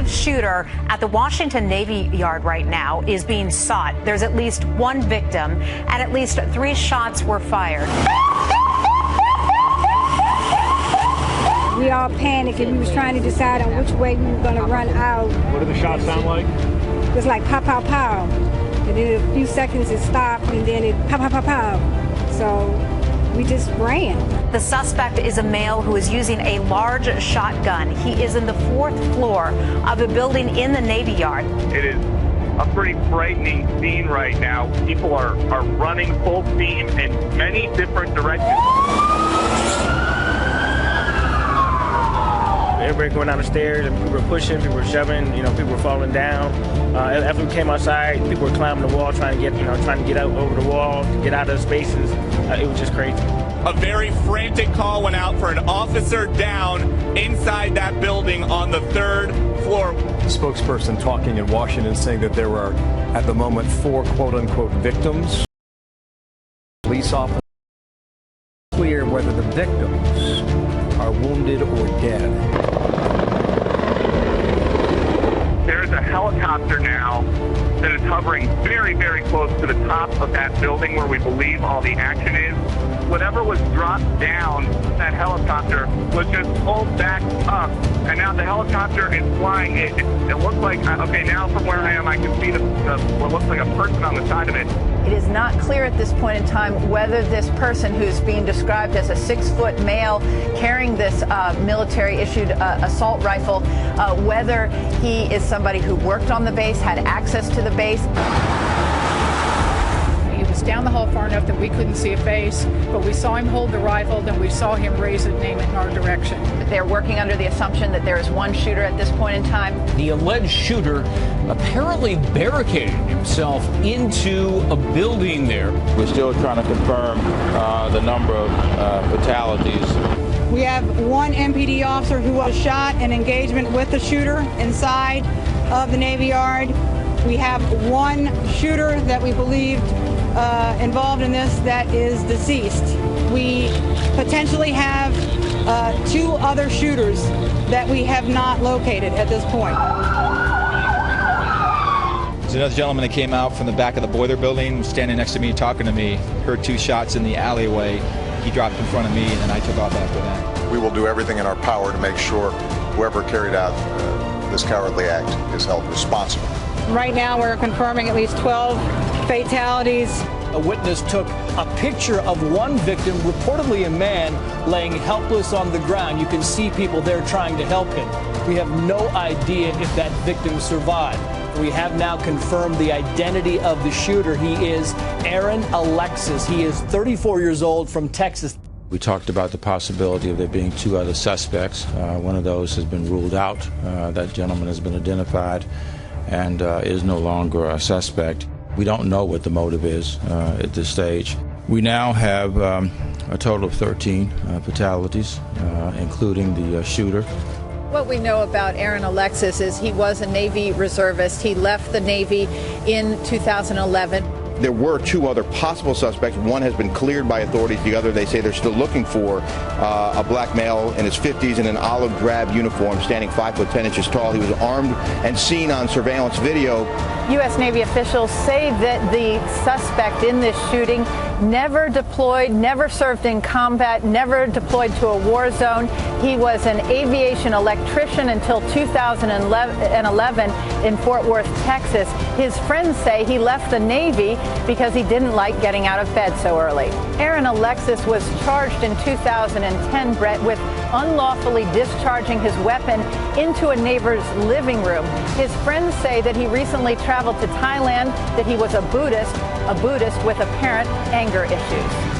active shooter at the Washington Navy Yard right now is being sought. There's at least one victim, and at least 3 shots were fired. We all panicked and we was trying to decide on which way we were going to run out. What did the shots sound like? It was like pow, pow, pow. And then in a few seconds it stopped and then it pow, pow, pow, pow. So we just ran. The suspect is a male who is using a large shotgun. He is in the 4th floor of a building in the Navy Yard. It is a pretty frightening scene right now. People are running full steam in many different directions. Everybody going down the stairs, and people were pushing, people were shoving, people were falling down. After we came outside, people were climbing the wall, trying to get out over the wall, to get out of the spaces. It was just crazy. A very frantic call went out for an officer down inside that building on the 3rd floor. Spokesperson talking in Washington saying that there were, at the moment, 4 quote-unquote victims. Police officers clear whether the victims are wounded or dead. There's a helicopter now that is hovering very, very close to the top of that building where we believe all the action is. Whatever was dropped down, that helicopter was just pulled back up, and now the helicopter is flying. It looks like, okay, now from where I am, I can see what looks like a person on the side of it. It is not clear at this point in time whether this person, who's being described as a 6-foot male carrying this military-issued assault rifle, whether he is somebody who worked on the base, had access to the base. He was down the hall far enough that we couldn't see a face, but we saw him hold the rifle, then we saw him raise it and aim it in our direction. They're working under the assumption that there is one shooter at this point in time. The alleged shooter apparently barricaded himself into a building there. We're still trying to confirm the number of fatalities. We have one MPD officer who was shot in engagement with the shooter inside of the Navy Yard. We have one shooter that we believed involved in this that is deceased. We potentially have 2 other shooters that we have not located at this point. There's another gentleman that came out from the back of the boiler building, standing next to me, talking to me, heard 2 shots in the alleyway. He dropped in front of me, and then I took off after that. We will do everything in our power to make sure whoever carried out this cowardly act is held responsible. Right now, we're confirming at least 12 fatalities. A witness took a picture of one victim, reportedly a man, laying helpless on the ground. You can see people there trying to help him. We have no idea if that victim survived. We have now confirmed the identity of the shooter. He is Aaron Alexis. He is 34 years old, from Texas. We talked about the possibility of there being 2 other suspects. One of those has been ruled out. That gentleman has been identified and is no longer a suspect. We don't know what the motive is at this stage. We now have a total of 13 fatalities, including the shooter. What we know about Aaron Alexis is he was a Navy reservist. He left the Navy in 2011. There were 2 other possible suspects. One has been cleared by authorities. The other, they say they're still looking for a black male in his 50s in an olive drab uniform, standing 5 foot 10 inches tall. He was armed and seen on surveillance video. U.S. Navy officials say that the suspect in this shooting never deployed, never served in combat, never deployed to a war zone. He was an aviation electrician until 2011 in Fort Worth, Texas. His friends say he left the Navy because he didn't like getting out of bed so early. Aaron Alexis was charged in 2010, Brett, with unlawfully discharging his weapon into a neighbor's living room. His friends say that he recently traveled to Thailand, that he was a Buddhist with apparent anger issues.